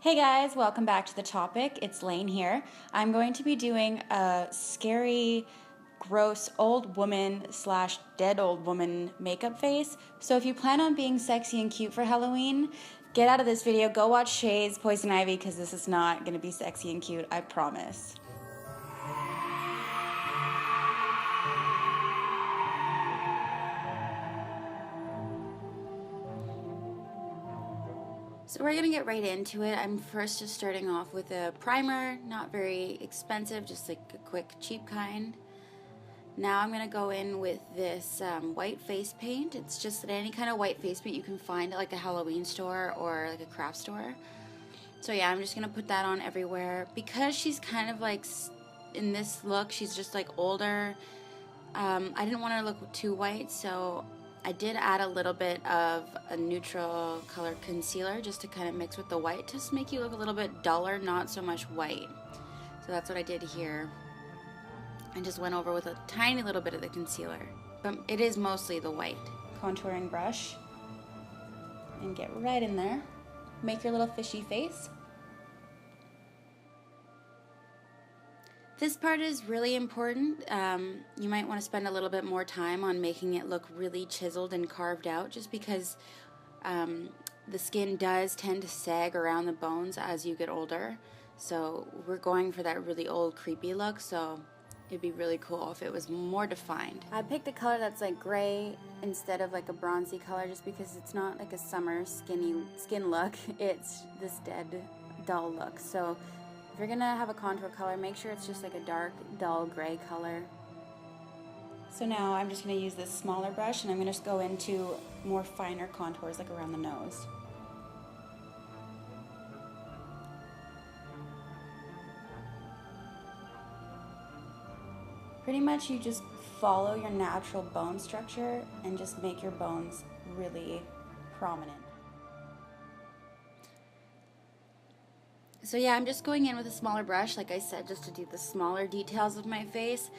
Hey guys, welcome back to the topic. It's Lane here. I'm going to be doing a scary, gross old woman slash dead old woman makeup face. So if you plan on being sexy and cute for Halloween, get out of this video, go watch Shay's Poison Ivy because this is not going to be sexy and cute, I promise. So we're going to get right into it. I'm first just starting off with a primer, not very expensive, just like a quick cheap kind. Now I'm going to go in with this white face paint. It's just any kind of white face paint you can find at like a Halloween store or like a craft store. So yeah, I'm just going to put that on everywhere. Because she's kind of like, in this look, she's just like older. I didn't want her to look too white, so I did add a little bit of a neutral color concealer just to kind of mix with the white, just to make you look a little bit duller, not so much white. So that's what I did here. I just went over with a tiny little bit of the concealer, but it is mostly the white. Contouring brush, and get right in there. Make your little fishy face. This part is really important. You might want to spend a little bit more time on making it look really chiseled and carved out, just because the skin does tend to sag around the bones as you get older. So we're going for that really old, creepy look, so it'd be really cool if it was more defined. I picked a color that's like gray instead of like a bronzy color, just because it's not like a summer skin look. It's this dead, dull look. So if you're gonna have a contour color, make sure it's just like a dark, dull gray color. So now I'm just gonna use this smaller brush and I'm gonna just go into more finer contours like around the nose. Pretty much you just follow your natural bone structure and just make your bones really prominent. So yeah, I'm just going in with a smaller brush, like I said, just to do the smaller details of my face.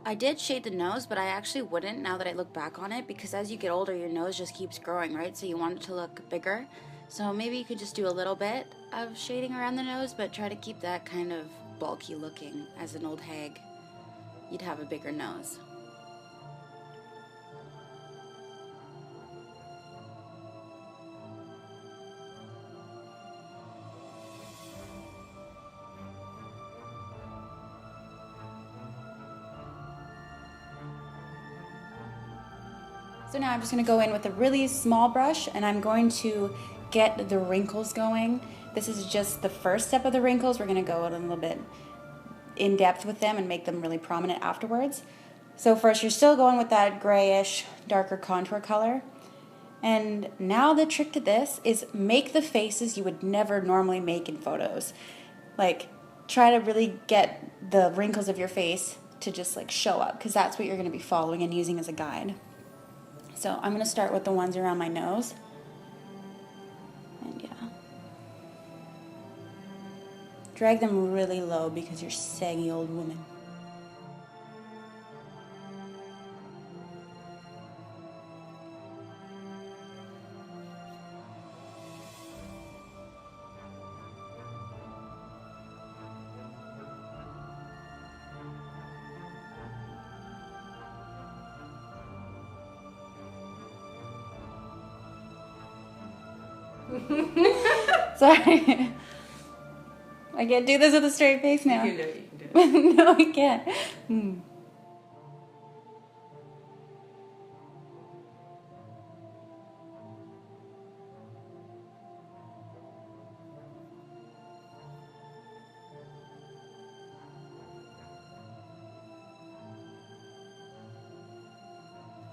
I did shade the nose, but I actually wouldn't now that I look back on it, because as you get older, your nose just keeps growing, right? So you want it to look bigger. So maybe you could just do a little bit of shading around the nose, but try to keep that kind of bulky looking. As an old hag, you'd have a bigger nose. So now I'm just going to go in with a really small brush and I'm going to get the wrinkles going. This is just the first step of the wrinkles. We're going to go a little bit in depth with them and make them really prominent afterwards. So first, you're still going with that grayish, darker contour color. And now the trick to this is make the faces you would never normally make in photos. Like, try to really get the wrinkles of your face to just like show up, because that's what you're going to be following and using as a guide. So I'm going to start with the ones around my nose. And yeah. Drag them really low because you're saggy old woman. Sorry. I can't do this with a straight face now. You can do it, you can do it. No, I can't.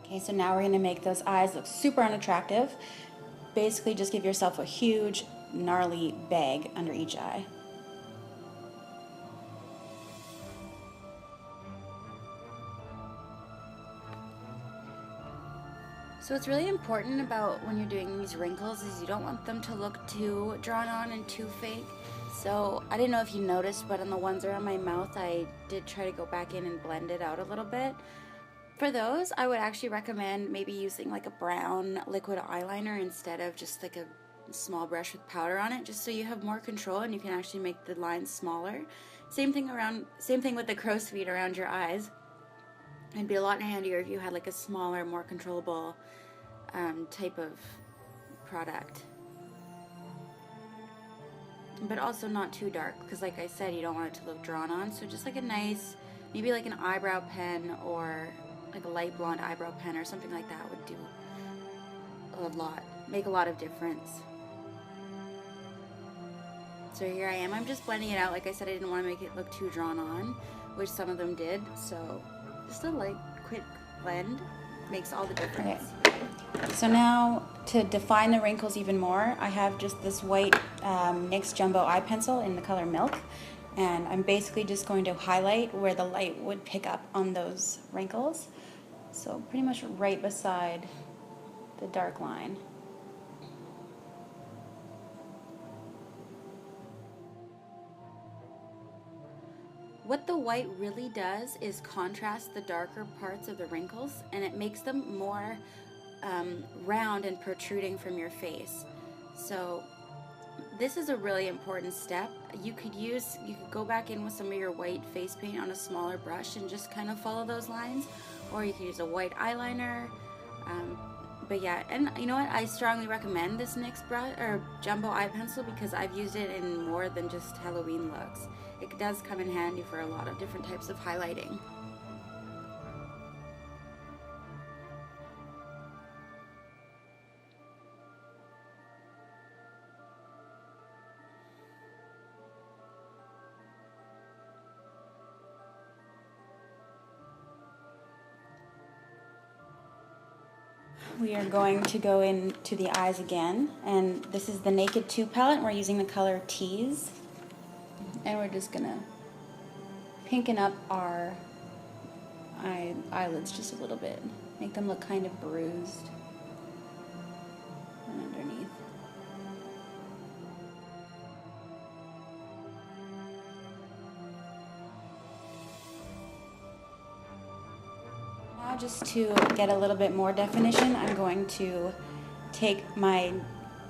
Okay, so now we're going to make those eyes look super unattractive. Basically, just give yourself a huge, gnarly bag under each eye. So what's really important about when you're doing these wrinkles is you don't want them to look too drawn on and too fake. So I didn't know if you noticed, but on the ones around my mouth, I did try to go back in and blend it out a little bit. For those, I would actually recommend maybe using like a brown liquid eyeliner instead of just like a small brush with powder on it, just so you have more control and you can actually make the lines smaller. Same thing with the crow's feet around your eyes. It'd be a lot handier if you had like a smaller, more controllable type of product. But also not too dark, because like I said, you don't want it to look drawn on. So just like a nice, maybe like an eyebrow pen, or like a light blonde eyebrow pen or something like that would do make a lot of difference. So here I am, I'm just blending it out. Like I said, I didn't want to make it look too drawn on, which some of them did. So just a light, quick blend makes all the difference. Okay. So now to define the wrinkles even more, I have just this white NYX Jumbo eye pencil in the color Milk, and I'm basically just going to highlight where the light would pick up on those wrinkles. So pretty much right beside the dark line. What the white really does is contrast the darker parts of the wrinkles, and it makes them more round and protruding from your face. So this is a really important step. You could go back in with some of your white face paint on a smaller brush and just kind of follow those lines, or you could use a white eyeliner. But yeah, and you know what? I strongly recommend this NYX brush or Jumbo eye pencil, because I've used it in more than just Halloween looks. It does come in handy for a lot of different types of highlighting. We are going to go into the eyes again, and this is the Naked 2 palette, and we're using the color Tease. And we're just gonna pinken up our eyelids just a little bit, make them look kind of bruised and underneath. Now, just to get a little bit more definition, I'm going to take my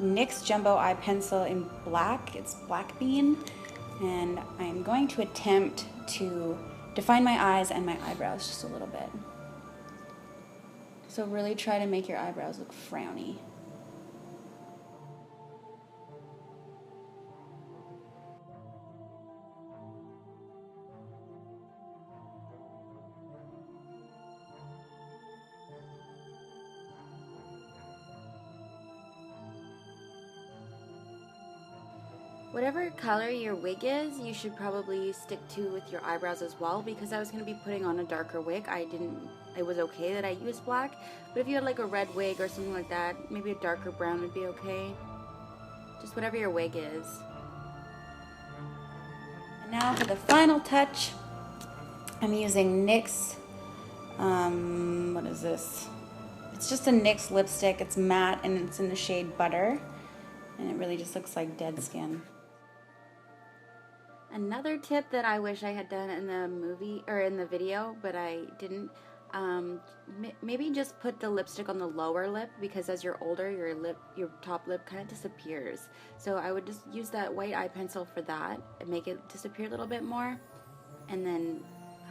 NYX Jumbo eye pencil in black, it's Black Bean, and I'm going to attempt to define my eyes and my eyebrows just a little bit. So really try to make your eyebrows look frowny. Whatever color your wig is, you should probably stick to with your eyebrows as well, because I was going to be putting on a darker wig. It was okay that I used black, but if you had like a red wig or something like that, maybe a darker brown would be okay. Just whatever your wig is. And now for the final touch, I'm using NYX, what is this? It's just a NYX lipstick. It's matte and it's in the shade Butter, and it really just looks like dead skin. Another tip that I wish I had done in the movie or in the video, but I didn't, maybe just put the lipstick on the lower lip, because as you're older, your top lip kind of disappears. So I would just use that white eye pencil for that and make it disappear a little bit more, and then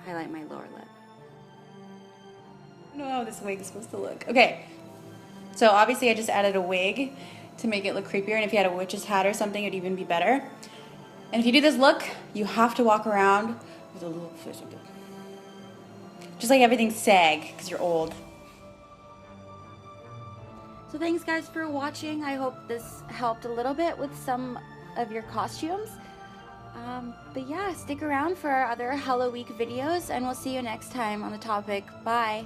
highlight my lower lip. I don't know how this wig is supposed to look. Okay, so obviously I just added a wig to make it look creepier, and if you had a witch's hat or something, it'd even be better. And if you do this look, you have to walk around with a little fish. Just like everything's sag, because you're old. So thanks guys for watching. I hope this helped a little bit with some of your costumes. But yeah, stick around for our other HALLO-Week videos, and we'll see you next time on the topic. Bye.